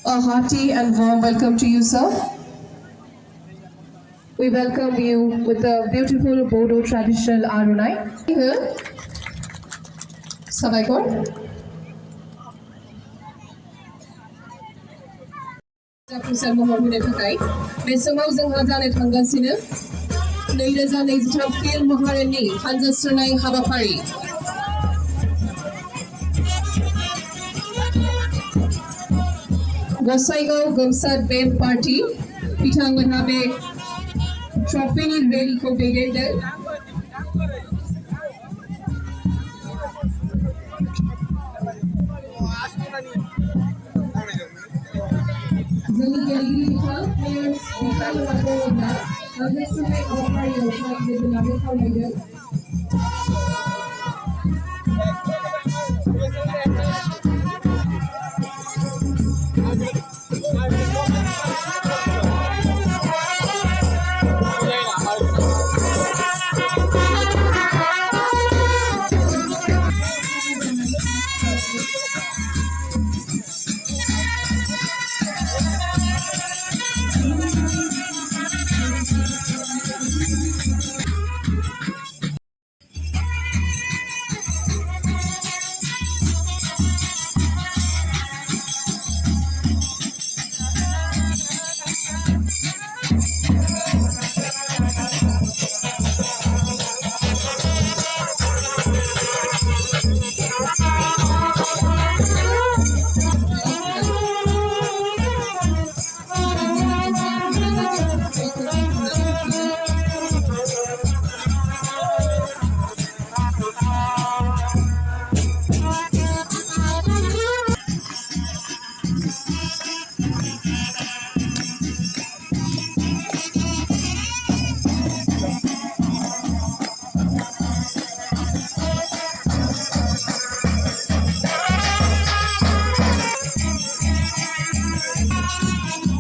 A hearty and warm welcome to you, sir. We welcome you with the beautiful Bodo traditional Arunai. Here, Sabaikor. जाफुंसार महर होनो थाखाय बे समाव जोंहा जानो थांगासिनो 2023 खेल मोहाराननि हानजास्रानाय हाबाफारि गसाइगाव गोमसार बेन्ड पार्टी बिथांमोनहा बे ट्रफिनि रेलिखौ दैदेनदों जोंनि गेलेगिरि बिथां प्लेयार्स बिथांमोनखौ हानजास्रानाय हाबाफारियाव बाहागो लानो खावलायदों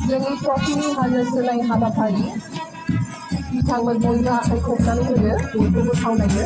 जोंनि ट्रफिनि हानजास्रानाय हाबाफारि बिथांमोन बयबो आखाइ खबनानै होयो बयखौबो खावलायो